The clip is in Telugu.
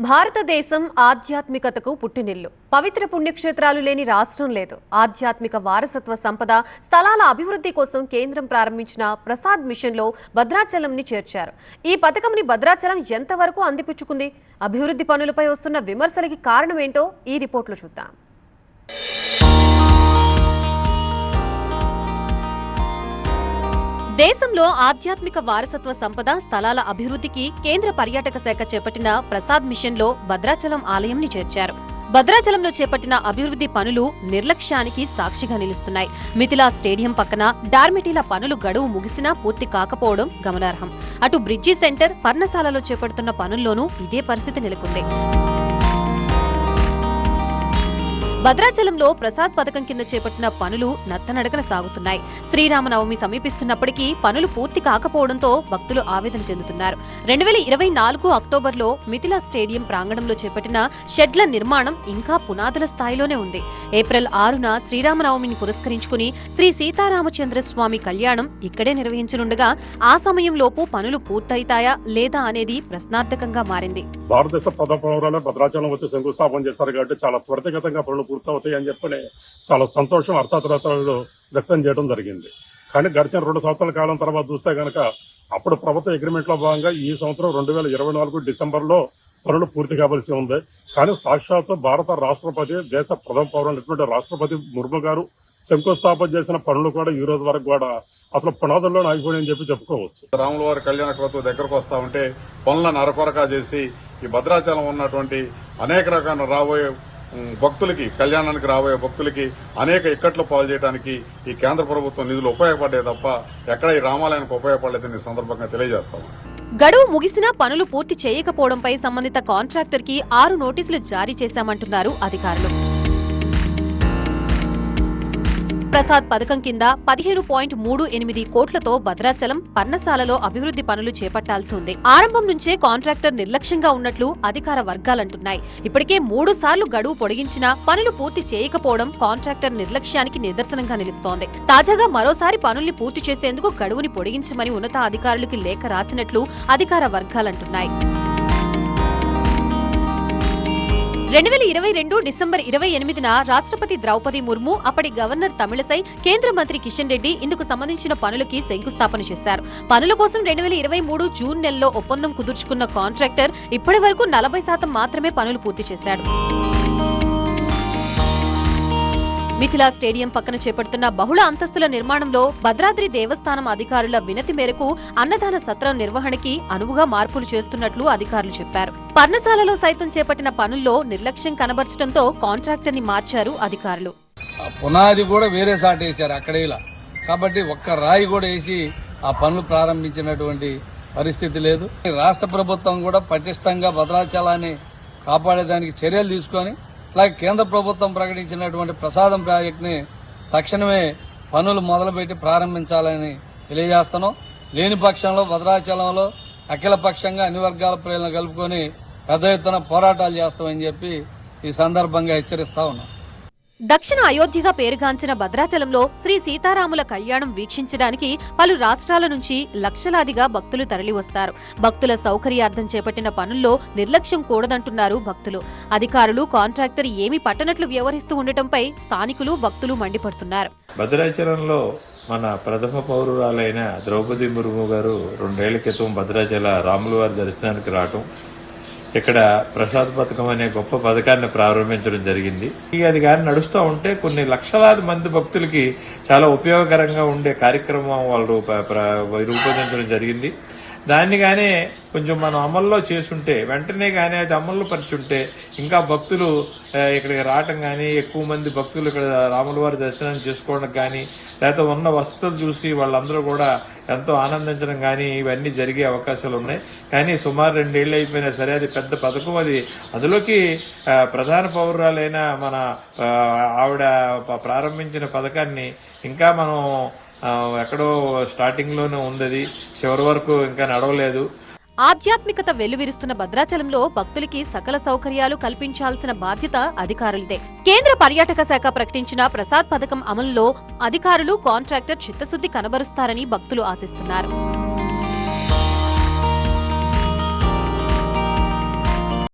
భారతదేశం ఆధ్యాత్మికతకు పుట్టినిల్లు. పవిత్ర పుణ్యక్షేత్రాలు లేని రాష్ట్రం లేదు. ఆధ్యాత్మిక వారసత్వ సంపద స్థలాల అభివృద్ధి కోసం కేంద్రం ప్రారంభించిన ప్రసాద్ మిషన్లో భద్రాచలంని చేర్చారు. ఈ పథకంని భద్రాచలం ఎంతవరకు అందిపుచ్చుకుంది? అభివృద్ధి పనులపై వస్తున్న విమర్శలకి కారణమేంటో ఈ రిపోర్ట్లో చూద్దాం. దేశంలో ఆధ్యాత్మిక వారసత్వ సంపద స్థలాల అభివృద్ధికి కేంద్ర పర్యాటక శాఖ చేపట్టిన ప్రసాద్ మిషన్లో భద్రాచలం ఆలయంని చేర్చారు. భద్రాచలంలో చేపట్టిన అభివృద్ధి పనులు నిర్లక్ష్యానికి సాక్షిగా నిలుస్తున్నాయి. మిథిలా స్టేడియం పక్కన డార్మిటీల పనులు గడువు ముగిసినా పూర్తి కాకపోవడం గమనార్హం. అటు బ్రిడ్జి సెంటర్, పర్ణశాలలో చేపడుతున్న పనుల్లోనూ ఇదే పరిస్థితి నెలకొంది. భద్రాచలంలో ప్రసాద్ పథకం కింద చేపట్టిన పనులు నత్తనడకన సాగుతున్నాయి. శ్రీరామనవమి సమీపిస్తున్నప్పటికీ పనులు పూర్తి కాకపోవడంతో భక్తులు ఆవేదన చెందుతున్నారు. 2024 అక్టోబర్లో మిథిలా స్టేడియం ప్రాంగణంలో చేపట్టిన షెడ్ల నిర్మాణం ఇంకా పునాదుల స్థాయిలోనే ఉంది. ఏప్రిల్ 6న శ్రీరామనవమిని పురస్కరించుకుని శ్రీ సీతారామచంద్ర స్వామి కళ్యాణం ఇక్కడే నిర్వహించనుండగా ఆ సమయంలోపు పనులు పూర్తయితాయా లేదా అనేది ప్రశ్నార్థకంగా మారింది. భారతదేశ పదపౌరాలు భద్రాచలం వచ్చి శంకుస్థాపన చేశారు కాబట్టి చాలా త్వరితగతంగా పనులు పూర్తవుతాయి అని చెప్పని చాలా సంతోషం, హర్షాతరతలు వ్యక్తం చేయడం జరిగింది. కానీ గడిచిన 2 సంవత్సరాల కాలం తర్వాత చూస్తే కనుక అప్పుడు ప్రభుత్వ అగ్రిమెంట్ లో భాగంగా ఈ సంవత్సరం 2024 డిసెంబర్లో పనులు పూర్తి కావాల్సి ఉంది. కానీ సాక్షాత్తు భారత రాష్ట్రపతి, దేశ ప్రథమ పౌరులైనటువంటి రాష్ట్రపతి ముర్ము గారు శంకుస్థాపన చేసిన పనులు కూడా ఈ రోజు వరకు కూడా అసలు పునాదుల్లో ఆగిపోయాయని చెప్పుకోవచ్చు. రాముల వారి కళ్యాణ క్రతువు దగ్గరకు వస్తా ఉంటే పనులను అరకొరగా చేసి ఈ భద్రాచలం ఉన్నటువంటి అనేక రకాల రాబోయే భక్తులకి, కళ్యాణానికి రాబోయే భక్తులకి అనేక ఇక్కట్లు పాలు చేయడానికి ఈ కేంద్ర ప్రభుత్వం నిధులు ఉపయోగపడ్డాయి తప్ప ఎక్కడ ఈ రామాలయానికి ఉపయోగపడలేదని సందర్భంగా తెలియజేస్తాము. గడువు ముగిసినా పనులు పూర్తి చేయకపోవడంపై సంబంధిత కాంట్రాక్టర్ కి 6 నోటీసులు జారీ చేశామంటున్నారు అధికారులు. ప్రసాద్ పథకం కింద 15.38 కోట్లతో భద్రాచలం, పర్ణశాలలో అభివృద్ధి పనులు చేపట్టాల్సి ఉంది. ఆరంభం నుంచే కాంట్రాక్టర్ నిర్లక్ష్యంగా ఉన్నట్లు అధికార వర్గాలంటున్నాయి. ఇప్పటికే 3 సార్లు గడువు పొడిగించినా పనులు పూర్తి చేయకపోవడం కాంట్రాక్టర్ నిర్లక్ష్యానికి నిదర్శనంగా నిలుస్తోంది. తాజాగా మరోసారి పనుల్ని పూర్తి చేసేందుకు గడువుని పొడిగించమని ఉన్నతాధికారులకి లేఖ రాసినట్లు అధికార వర్గాలంటున్నాయి. 2022 డిసెంబర్ 28న రాష్ట్రపతి ద్రౌపది ముర్ము, అప్పటి గవర్నర్ తమిళసై, కేంద్ర మంత్రి కిషన్ రెడ్డి ఇందుకు సంబంధించిన పనులకి శంకుస్థాపన చేశారు. పనుల కోసం 2023 జూన్ నెలలో ఒప్పందం కుదుర్చుకున్న కాంట్రాక్టర్ ఇప్పటి వరకు 40% మాత్రమే పనులు పూర్తి చేశాడు. మిథిలా స్టేడియం పక్కన చేపడుతున్న బహుళ అంతస్తుల నిర్మాణంలో భద్రాద్రి దేవస్థానం అధికారుల వినతి మేరకు అన్నదాన సత్రం నిర్వహణకి అనువుగా మార్పులు చేస్తున్నట్లు అధికారులు చెప్పారు. పర్ణశాలలో సైతం చేపట్టిన పనుల్లో నిర్లక్ష్యం కనబర్చడంతో కాంట్రాక్టర్ ని మార్చారు అధికారులు. పునాది కూడా వేరే సాట వేశారు అక్కడే, కాబట్టి ఒక్క రాయి కూడా వేసి ఆ పనులు ప్రారంభించినటువంటి పరిస్థితి లేదు. రాష్ట్ర ప్రభుత్వం కూడా పటిష్టంగా భద్రాచలాన్ని కాపాడేదానికి చర్యలు తీసుకొని అలాగే కేంద్ర ప్రభుత్వం ప్రకటించినటువంటి ప్రసాదం ప్రాజెక్టుని తక్షణమే పనులు మొదలుపెట్టి ప్రారంభించాలని తెలియజేస్తున్నాం. లేని పక్షంలో భద్రాచలంలో అఖిల పక్షంగా అన్ని వర్గాల ప్రజలను కలుపుకొని పెద్ద ఎత్తున పోరాటాలు చేస్తామని చెప్పి ఈ సందర్భంగా హెచ్చరిస్తా ఉన్నాం. దక్షిణ అయోధ్యగా పేరుగాంచిన భద్రాచలంలో శ్రీ సీతారాముల కళ్యాణం వీక్షించడానికి పలు రాష్ట్రాల నుంచి లక్షలాదిగా భక్తులు తరలివస్తారు. భక్తుల సౌకర్యార్థం చేపట్టిన పనుల్లో నిర్లక్ష్యం కూడదంటున్నారు భక్తులు. అధికారులు, కాంట్రాక్టర్ ఏమీ పట్టనట్లు వ్యవహరిస్తూ ఉండటంపై స్థానికులు, భక్తులు మండిపడుతున్నారు. భద్రాచలంలో మన ప్రథమ పౌరురాలైన ద్రౌపది ముర్ము గారు 2 ఏళ్ల క్రితం భద్రాచల రాముల వారి దర్శనానికి రావటం, ఇక్కడ ప్రసాద్ పథకం అనే గొప్ప పథకాన్ని ప్రారంభించడం జరిగింది. అది కానీ నడుస్తూ ఉంటే కొన్ని లక్షలాది మంది భక్తులకి చాలా ఉపయోగకరంగా ఉండే కార్యక్రమం వాళ్ళు రూపొందించడం జరిగింది. దాన్ని కానీ కొంచెం మనం అమల్లో చేసుంటే, వెంటనే కానీ అది అమల్లో పరిచుంటే ఇంకా భక్తులు ఇక్కడికి రావటం కానీ, ఎక్కువ మంది భక్తులు ఇక్కడ రాముల వారి దర్శనం చేసుకోవడం కానీ, లేకపోతే ఉన్న వసతులు చూసి వాళ్ళందరూ కూడా ఎంతో ఆనందించడం కానీ ఇవన్నీ జరిగే అవకాశాలు ఉన్నాయి. కానీ సుమారు 2 ఏళ్ళు అయిపోయినా సరే అది పెద్ద పథకం. అది అందులోకి ప్రధాన పౌరురాలైన మన ఆవిడ ప్రారంభించిన పథకాన్ని ఇంకా మనం ఎక్కడో స్టార్టింగ్ లోనే ఉంది, చివరి వరకు ఇంకా నడవలేదు. ఆధ్యాత్మికత వెల్లువిరుస్తున్న భద్రాచలంలో భక్తులకి సకల సౌకర్యాలు కల్పించాల్సిన బాధ్యత అధికారులదే. కేంద్ర పర్యాటక శాఖ ప్రకటించిన ప్రసాద్ పథకం అమలులో అధికారులు, కాంట్రాక్టర్ చిత్తశుద్ధి కనబరుస్తారని భక్తులు ఆశిస్తున్నారు.